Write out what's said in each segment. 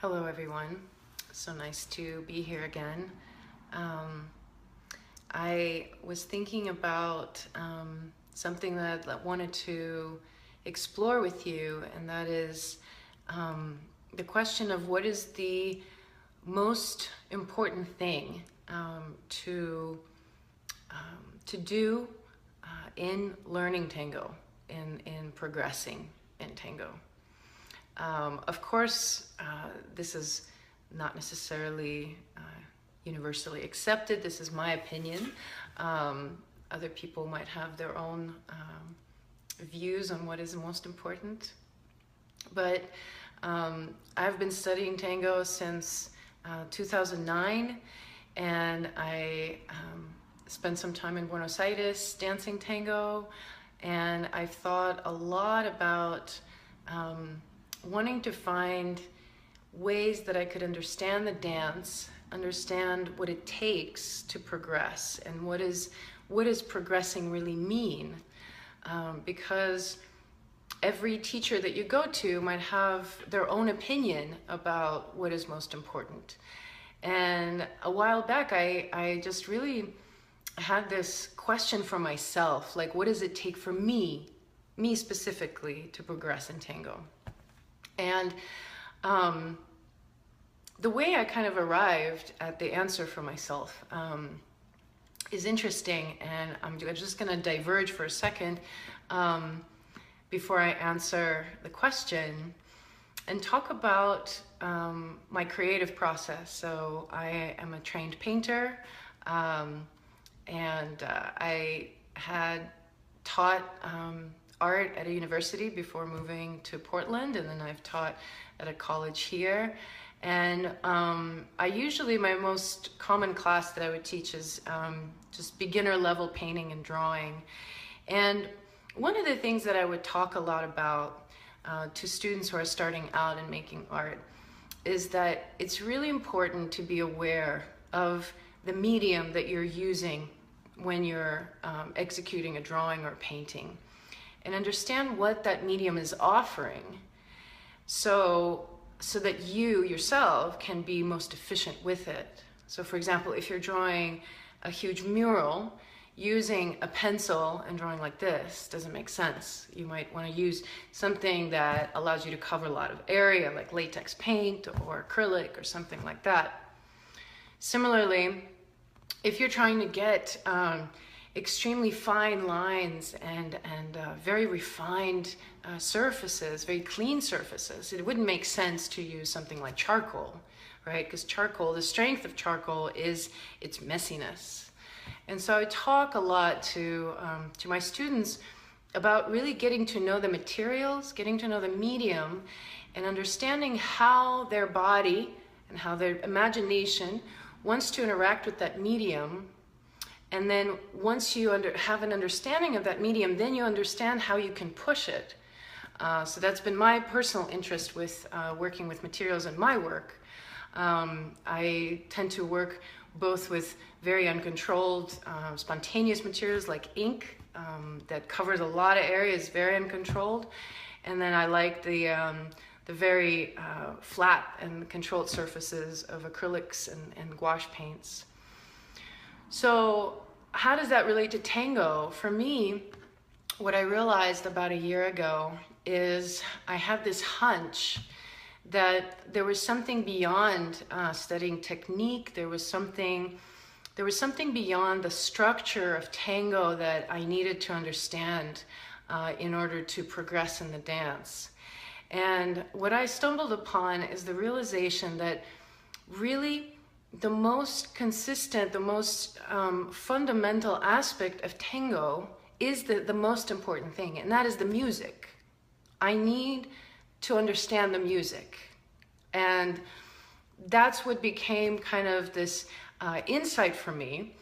Hello everyone, so nice to be here again. I was thinking about something that I wanted to explore with you, and that is the question of what is the most important thing to do in learning tango, in progressing in tango. Of course, this is not necessarily universally accepted. This is my opinion. Other people might have their own views on what is most important. But I've been studying tango since 2009, and I spent some time in Buenos Aires dancing tango, and I've thought a lot about wanting to find ways that I could understand the dance, understand what it takes to progress, and what does progressing really mean? Because every teacher that you go to might have their own opinion about what is most important. And a while back, I just really had this question for myself, like, what does it take for me specifically, to progress in tango? And the way I kind of arrived at the answer for myself is interesting, and I'm just going to diverge for a second before I answer the question and talk about my creative process. So I am a trained painter, and I had taught art at a university before moving to Portland, and then I've taught at a college here. And my most common class that I would teach is just beginner level painting and drawing. And one of the things that I would talk a lot about to students who are starting out and making art is that it's really important to be aware of the medium that you're using when you're executing a drawing or painting, and understand what that medium is offering, so that you yourself can be most efficient with it. So for example, if you're drawing a huge mural, using a pencil and drawing like this doesn't make sense. You might want to use something that allows you to cover a lot of area, like latex paint or acrylic or something like that. Similarly, if you're trying to get extremely fine lines and very refined surfaces, very clean surfaces, it wouldn't make sense to use something like charcoal, right? Because charcoal, the strength of charcoal is its messiness. And so I talk a lot to my students about really getting to know the materials, getting to know the medium, and understanding how their body and how their imagination wants to interact with that medium. And then once you have an understanding of that medium, then you understand how you can push it. So that's been my personal interest with working with materials in my work. I tend to work both with very uncontrolled, spontaneous materials like ink that covers a lot of areas, very uncontrolled. And then I like the very flat and controlled surfaces of acrylics and gouache paints. So how does that relate to tango? For me, what I realized about a year ago is I had this hunch that there was something beyond studying technique. There was something beyond the structure of tango that I needed to understand in order to progress in the dance. And what I stumbled upon is the realization that really the most consistent, the most fundamental aspect of tango is the most important thing, and that is the music. I need to understand the music. And that's what became kind of this insight for me,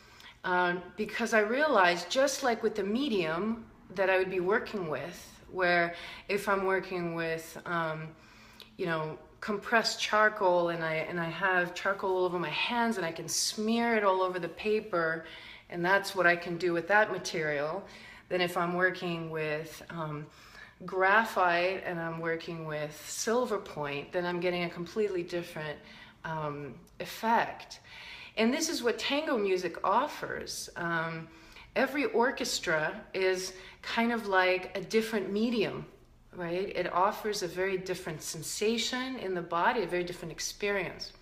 because I realized, just like with the medium that I would be working with, where if I'm working with, compressed charcoal and I have charcoal all over my hands and I can smear it all over the paper, and that's what I can do with that material, then if I'm working with graphite and I'm working with silver point, then I'm getting a completely different effect. And this is what tango music offers. Every orchestra is kind of like a different medium, right? It offers a very different sensation in the body, a very different experience.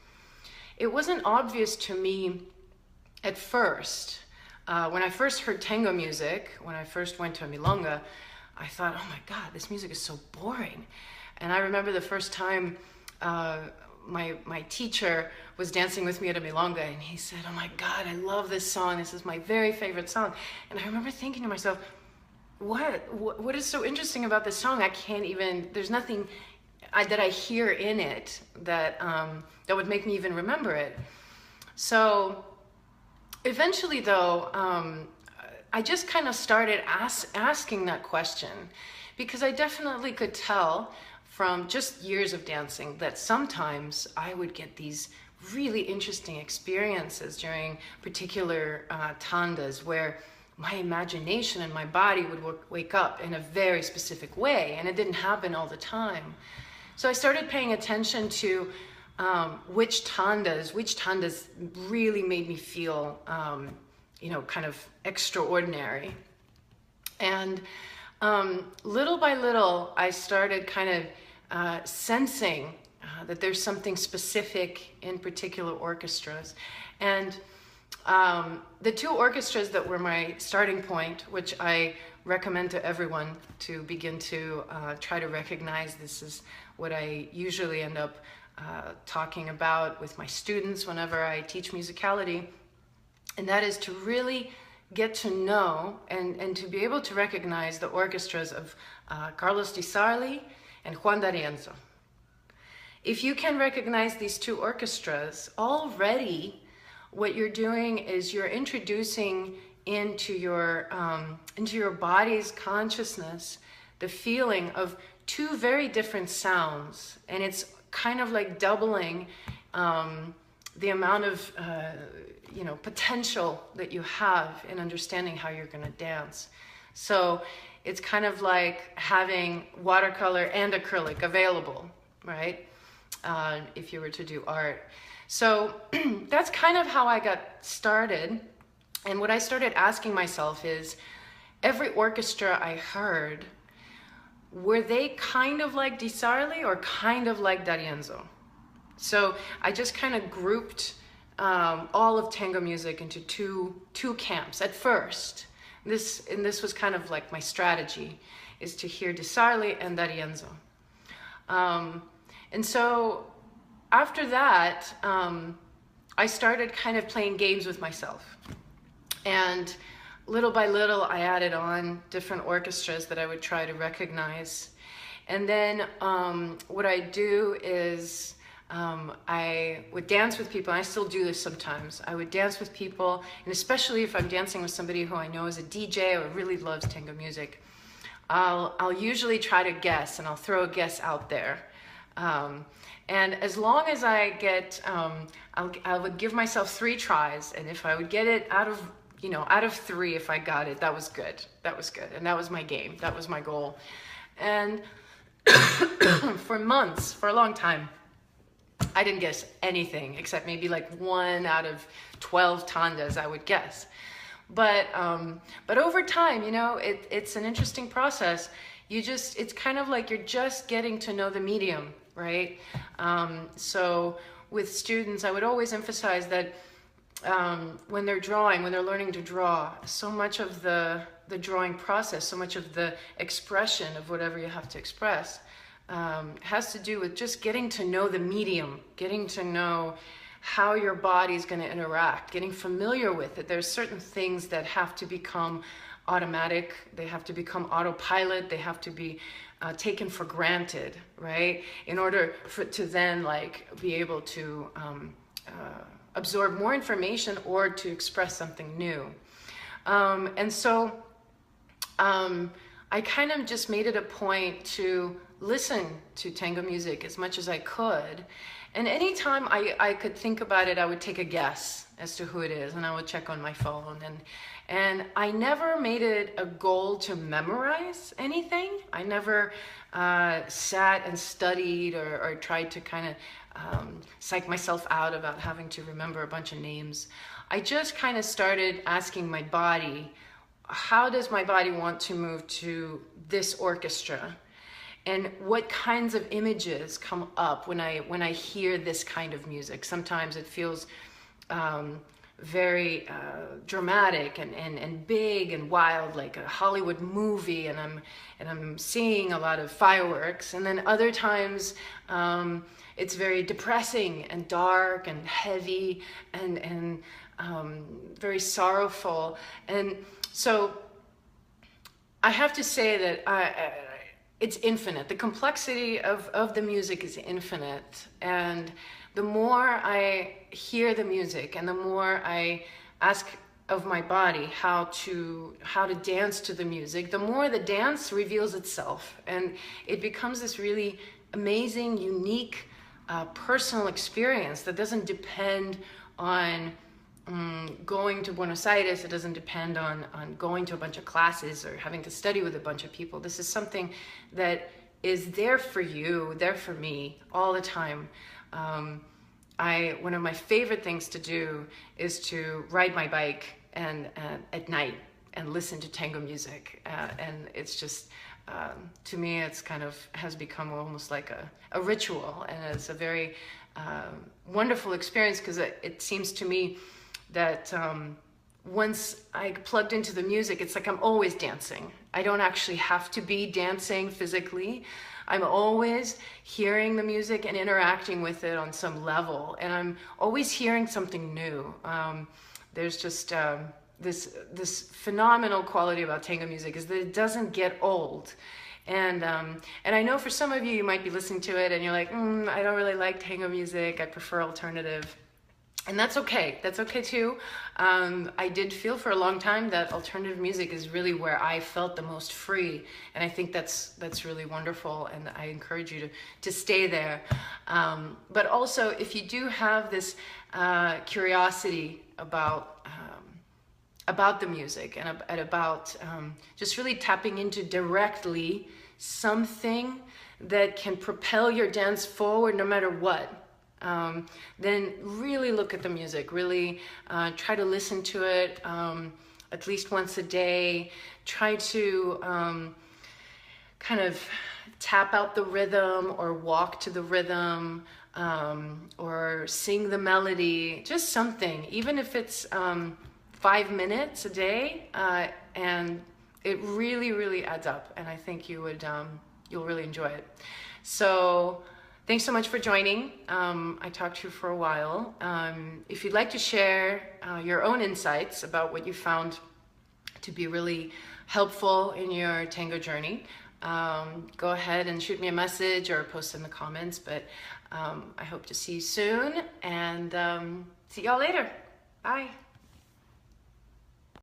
It wasn't obvious to me at first. When I first heard tango music, when I first went to a milonga, I thought, oh my God, this music is so boring. And I remember the first time my teacher was dancing with me at a milonga, and he said, oh my God, I love this song. This is my very favorite song. And I remember thinking to myself, what is so interesting about this song? I can't even, there's nothing that I hear in it that, that would make me even remember it. So eventually though, I just kind of started asking that question, because I definitely could tell from just years of dancing that sometimes I would get these really interesting experiences during particular tandas where my imagination and my body would wake up in a very specific way, and it didn't happen all the time. So I started paying attention to which tandas really made me feel you know, kind of extraordinary. And little by little, I started kind of sensing that there's something specific in particular orchestras. And the two orchestras that were my starting point, which I recommend to everyone to begin to try to recognize, this is what I usually end up talking about with my students whenever I teach musicality, and that is to really get to know and to be able to recognize the orchestras of Carlos Di Sarli and Juan D'Arienzo. If you can recognize these two orchestras, already what you're doing is you're introducing into your body's consciousness the feeling of two very different sounds, and it's kind of like doubling the amount of you know, potential that you have in understanding how you're going to dance. So it's kind of like having watercolor and acrylic available, right? If you were to do art. So that's kind of how I got started. And what I started asking myself is, every orchestra I heard, were they kind of like Di Sarli or kind of like D'Arienzo? So I just kind of grouped all of tango music into two camps at first. This was kind of like my strategy, is to hear Di Sarli and D'Arienzo. And so after that, I started kind of playing games with myself. And little by little, I added on different orchestras that I would try to recognize. And then what I do is I would dance with people, and I still do this sometimes. I would dance with people, and especially if I'm dancing with somebody who I know is a DJ or really loves tango music, I'll usually try to guess, and I'll throw a guess out there. And as long as I get, I would give myself 3 tries, and if I would get it out of 3, if I got it, that was good. That was good, and that was my game. That was my goal. And for months, for a long time, I didn't guess anything except maybe like 1 out of 12 tandas I would guess. But over time, you know, it's an interesting process. It's kind of like you're just getting to know the medium, right? So with students, I would always emphasize that when they're drawing, when they're learning to draw, so much of the drawing process, so much of the expression of whatever you have to express has to do with just getting to know the medium, getting to know how your body's going to interact, getting familiar with it. There's certain things that have to become automatic, they have to become autopilot, they have to be taken for granted, right? In order to then like be able to absorb more information or to express something new. And so I kind of just made it a point to listen to tango music as much as I could, And anytime I could think about it, I would take a guess as to who it is, and I would check on my phone. And I never made it a goal to memorize anything. I never sat and studied or tried to kind of psych myself out about having to remember a bunch of names. I just kind of started asking my body, how does my body want to move to this orchestra? And what kinds of images come up when I hear this kind of music? Sometimes it feels very dramatic and big and wild, like a Hollywood movie, and I'm seeing a lot of fireworks. And then other times it's very depressing and dark and heavy and very sorrowful. And so I have to say that it's infinite. The complexity of the music is infinite. And the more I hear the music and the more I ask of my body how to dance to the music, the more the dance reveals itself. And it becomes this really amazing, unique, personal experience that doesn't depend on going to Buenos Aires. It doesn't depend on going to a bunch of classes or having to study with a bunch of people. This is something that is there for you, there for me all the time. One of my favorite things to do is to ride my bike and at night and listen to tango music. And it's just, to me, it's kind of has become almost like a ritual, and it's a very wonderful experience, because it seems to me that once I plugged into the music, it's like I'm always dancing. I don't actually have to be dancing physically. I'm always hearing the music and interacting with it on some level, and I'm always hearing something new. There's just this phenomenal quality about tango music is that it doesn't get old. And I know for some of you, you might be listening to it and you're like, I don't really like tango music. I prefer alternative. And that's okay. That's okay too. I did feel for a long time that alternative music is really where I felt the most free, and I think that's really wonderful, and I encourage you to stay there. But also, if you do have this curiosity about the music and about just really tapping into directly something that can propel your dance forward no matter what, then really look at the music, really try to listen to it at least once a day. Try to kind of tap out the rhythm or walk to the rhythm, or sing the melody, just something, even if it's 5 minutes a day, and it really, really adds up, and I think you'll really enjoy it. So thanks so much for joining. I talked to you for a while. If you'd like to share your own insights about what you found to be really helpful in your tango journey, go ahead and shoot me a message or post in the comments. But I hope to see you soon, and see y'all later. Bye.